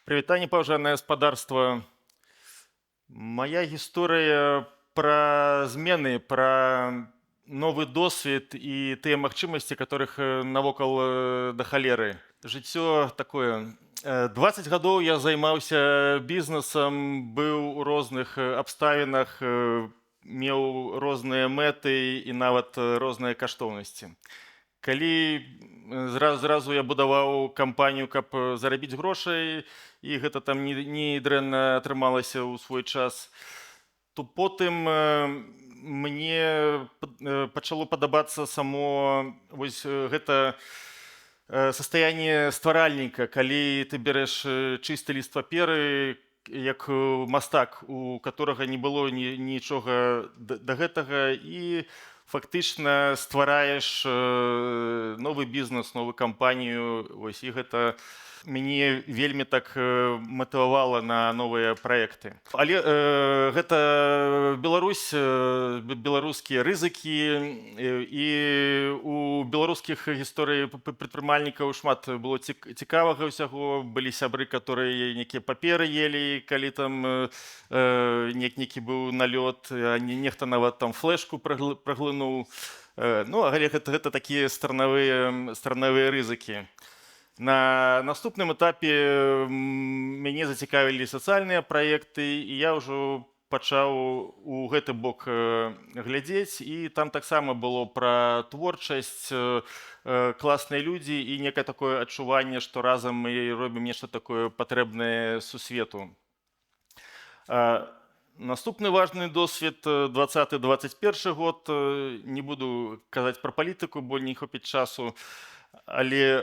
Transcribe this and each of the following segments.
Прывітанне, паважанае гаспадарства. Моя гісторыя пра змены, пра новы досвед і тыя магчымасці, которых навокал да халеры. Жыццё такое. 20 гадоў я займаўся бізнесам, быў у розных абставінах, меў розныя мэты і нават розныя каштоўнасці. Калі зразу я будаваў кампанію, каб зарабіць грошай, і гэта там не дрэнна атрымалася ў свой час, то потым мне пачало падабацца само вось гэта састаянне стваральніка, калі ты бярэш чысты ліст паперы, як мастак, у которага не было нічога да гэтага, і фактычна ствараеш новы бізнес, новую кампанію. Вось, і гэта мяне вельмі так матывавала на новыя праекты. Але гэта Беларусь, беларускія рызыкі, і у беларускіх гісторый прадпрымальнікаў шмат было цікавага ўсяго. Былі сябры, которые некія паперы елі, калі там некі быў налёт, а нехта нават там флешку праглынуў. Ну, але гэта такія старанавыя рызыкі. На наступным этапе мяне зацікавілі сацыяльныя праекты, і я ўжо пачаў у гэты бок глядзець, і там таксама было пра творчасць, класныя людзі і некае такое адчуванне, што разам мы робім нешта такое патрэбнае сусвету. Наступны важны досвед 20-21 год. Не буду казаць пра палітыку, бо не хопіць часу. Але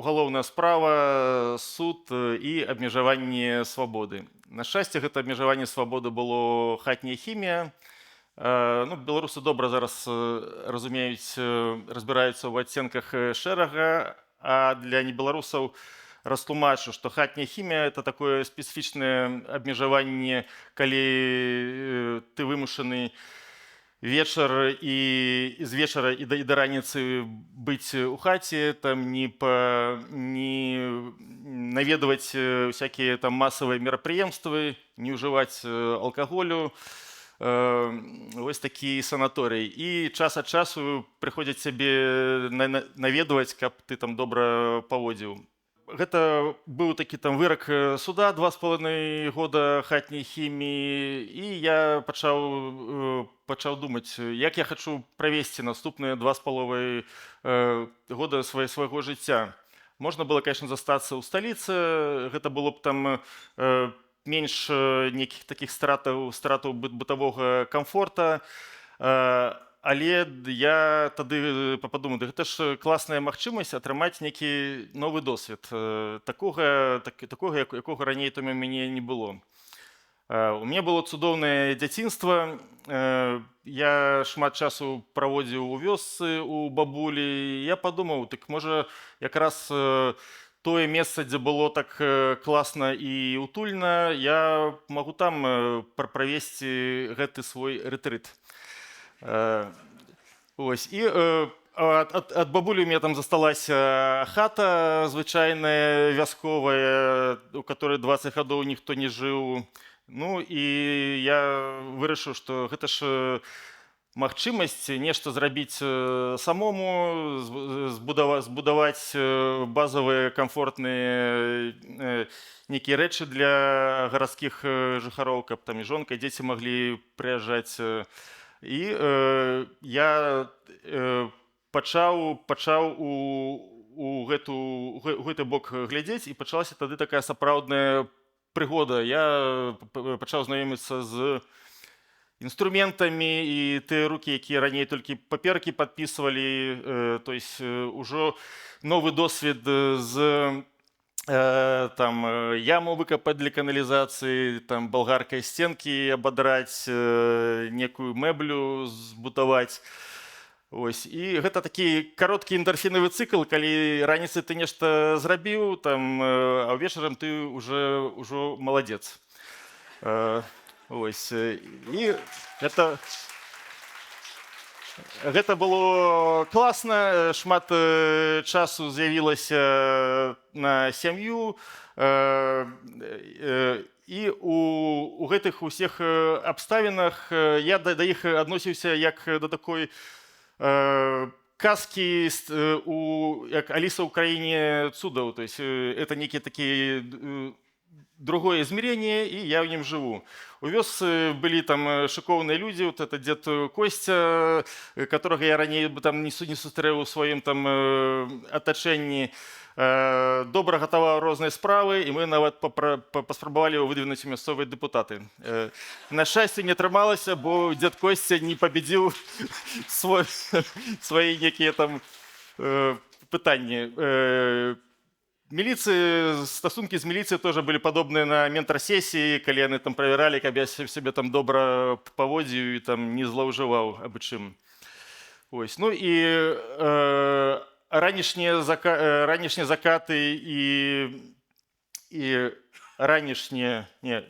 угалоўная справа, суд і абмежаванне свабоды. На шчасце, гэта абмежаванне свабоды было хатняя хімія. Ну, беларусы добра зараз разумеюць, разбіраюцца ў адценках шэрага, а для небеларусаў растлумачу, што хатняя хімія – это такое спецыфічнае абмежаванне, калі ты вымушаны вечар і з вечара і да раніцы быць у хаце, там не наведваць всякие там масавыя мерапрыемствы, не ўжываць алкаголю. Вось такі санаторый. І час ад часу прыходзяць цябе наведваць, каб ты там добра паводзіў. Гэта быў такі там вырак суда 2,5 года хатняй хіміі, і я пачаў думаць, як я хачу правесці наступныя 2,5 года свайго жыцця. Можна было, конечно, застацца ў сталіцы, гэта было б там менш нейкіх такіх стратаў бытавога комфорта. Але я тады падумаў, гэта ж класная магчымасць атрымаць нейкі новы досвед, такога, якога раней там у мяне не было. У мяне было цудоўнае дзяцінства. Я шмат часу праводзіў у вёсцы у бабулі. Я падумаў, так можа якраз тое месца, дзе было так класна і утульна, я магу там правесці гэты свой рэтрыт. Ось, і ад бабулі у меня там засталася хата звычайная, вясковая, у которой 20 гадоў ніхто не жыў. Ну, і я вырашыў, што гэта ж магчымасць нешта зрабіць самому, збудаваць базавыя камфортныя нейкія рэчы для гарадскіх жыхароў, каб там і жонка, і дзеці маглі прыязджаць. І я пачаў у гэты бок глядзець, і пачалася тады такая сапраўдная прыгода. Я пачаў знаёміцца з інструментамі, і тыя рукі, якія раней толькі паперкі падпісвалі, то есть ужо новы досвед з там яму выкапаць для каналізацыі, там балгаркай сценкі абадраць, некую мэблю збудаваць. Ось. І гэта такі кароткі эндарфінавы цыкл, калі раніцай ты нешта зрабіў, там, а вечарам ты ўжо маладзец. Ось. І гэта Гэта было класна, шмат часу з'явілася на сям'ю, і у гэтых усіх абставінах я да іх адносіўся як да такой казкі, як Аліса ў краіне цудаў. То есть это нейкі такі другое измерение, и я в нем живу. У вёсы были там шиковные люди, вот это дед Костя, которого я ранее там не сустрэў у сваім там атачэнні, добра гатаваў розныя справы, і мы нават паспрабавалі выдвинуць у мясцовыя дэпутаты. На шчасце не атрымалася, бо дед Костя не победил свои некие там пытанні. Стасунки з міліцыі тоже былі падобныя на ментар-сесіі, калі яны там правяралі, каб я сябе там добра паводзіў і там не злоўжываў абы чым. Ось. Ну і ранішнія закаты і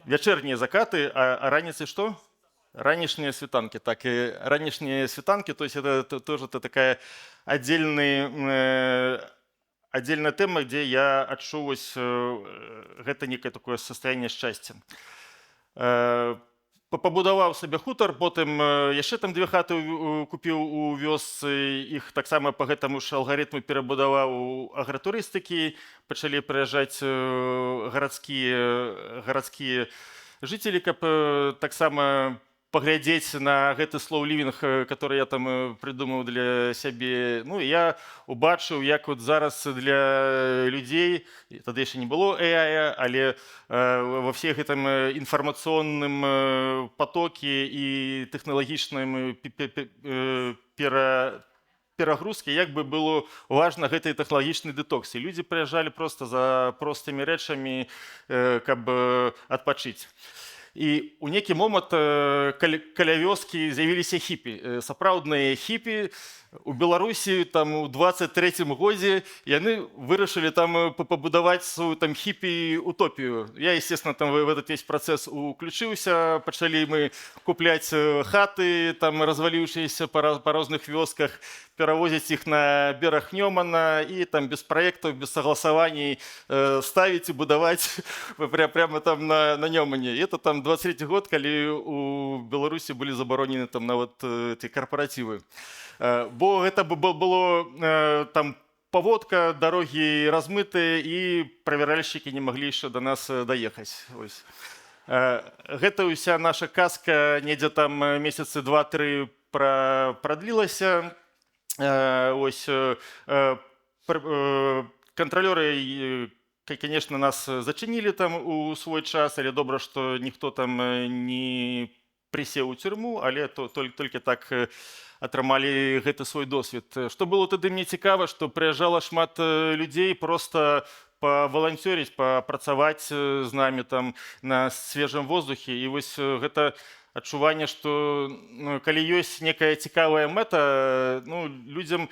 вячэрнія закаты, а раніцы што? Ранішнія світанкі. Так, і ранішнія світанкі, то есть это тоже такая отдельная тема, где я адчуў гэта некае такое состояние счастья. Пабудаваў сабе хутар, потым яшчэ там 2 хаты купіў у вёсцы, іх таксама по гэтаму ж алгарытму перабудаваў у агратурыстыкі, пачалі прыязджаць гарадскія жыцелі, каб таксама паглядзець на гэты слоу-лівінг, который я там придумаў для сябе. Ну, я убачыў, як вот зараз для людзей, тады яшчэ не было AI, але во всех гэтым інфармацыйным потоке і тэхналагічным перагрузкі, як бы было важна гэты тэхналагічны дэтокс. І людзі прыязджалі просто за простымі рэчамі, каб адпачыць. І у нейкі момант каля вёскі з'явіліся хіпі, сапраўдныя хіпі. У Беларусі там у 23-м годзе яны вырашылі там пабудаваць сваю там хіпі-утопію. Я, естественно, там в этот весь процесс уключыўся, пачалі мы купляць хаты, там разваліўшыеся па розных вёсках, перавозіць іх на бераг Нёмана і там без праектаў, без согласаваний ставіць і будаваць прямо там на Нёмане. І это там 23 год, калі у Беларусі былі забаронены там нават эти корпоративы. Бо гэта было там паводка, дарогі размытыя і правяральшчыкі не маглі яшчэ до нас даехаць. Гэта ўся наша казка недзе там месяцы 2-3 прадлілася. Кантралёры, конечно, нас зачынілі там у свой час, але добра, што ніхто там не прысеў у тюрьму, але толькі так атрымалі гэты свой досвед. Што было тады мне цікава, што прыязджала шмат людзей просто паваланцёріць, папрацаваць з намі там на свежым воздухе. І вось гэта адчуванне, што калі ёсць некая цікавая мэта, людзям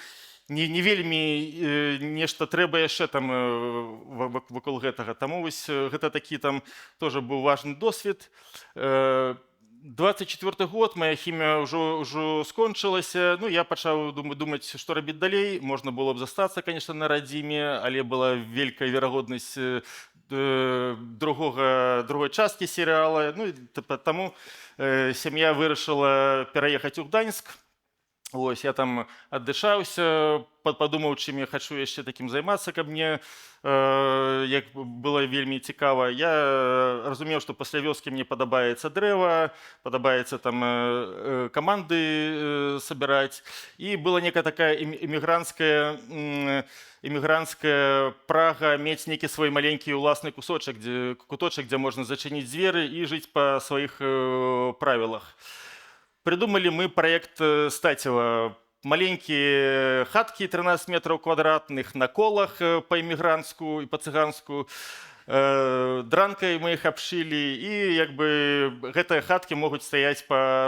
не вельмі нешта трэба яшчэ там вакол гэтага. Таму вось гэта такі там тоже быў важны досвед. 24 год, моя хімія ўжо скончылася. Я пачаў думаць, што рабіць далей. Можна было б застацца, конечно, на радзіме, але была вялікая верагоднасць другой часткі серыяла. Таму сям'я вырашыла пераехаць у Гданьск. Ось, я там аддышаўся, падумаў, чым я хачу яшчэ такім займацца, каб мне як было вельмі цікава. Я разумеў, што пасля вёскі мне падабаецца дрэва, падабаецца там каманды сабіраць. І была некая такая эмігранцкая прага мець нейкі свой маленькі ўласны куточак, дзе можна зачыніць дзверы і жыць па сваіх правілах. Придумали мы проект Статева. Маленькие хатки 13 метров квадратных на колах по-эмігранцку и по-цыганску. Дранкой мы их обшили, и як бы гэтыя хатки могут стаять по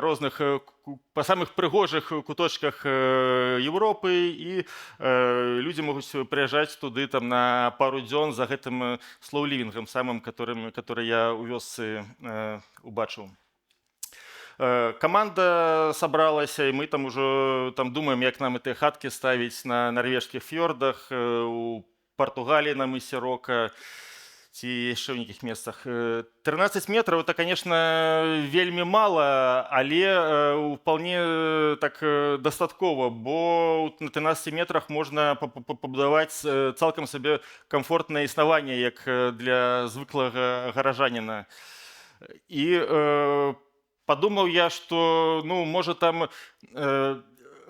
самых прыгожых куточках Европы, и люди могут приезжать туды там на пару дзён за гэтым слоу-лівінгам самым, который я у вёсцы убачыў. Команда собралась, и мы там уже там думаем, як нам эти хатки ставить на норвежских фьордах, у Португалии на мысе Рока, ці яшчэ ў нейкіх месцах. 13 метров это, конечно, вельмі мало, але вполне так дастаткова, бо на 13 метрах можна пабудаваць цалкам сабе комфортнае існаванне, як для звыклага гаражаніна. І подумаў я, што ну можа там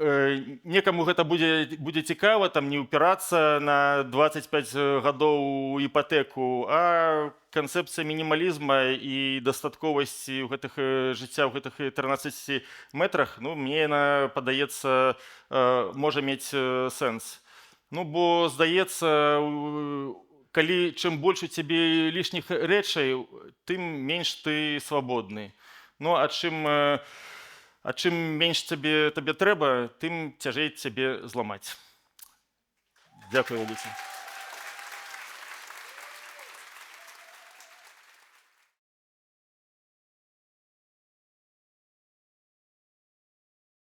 некаму гэта будзе цікава, там не ўпірацца на 25 гадоў іпатэку, а канцэпцыя мінімалізма і дастатковасці ў гэтых жыцця ў гэтых 13 метрах, ну мне яна падаецца можа мець сэнс. Ну бо здаецца, калі чым больш у цябе лішніх рэчай, тым менш ты свабодны. Ну а чым менш табе трэба, тым цяжэй цябе зламаць. Дзякую вялікі.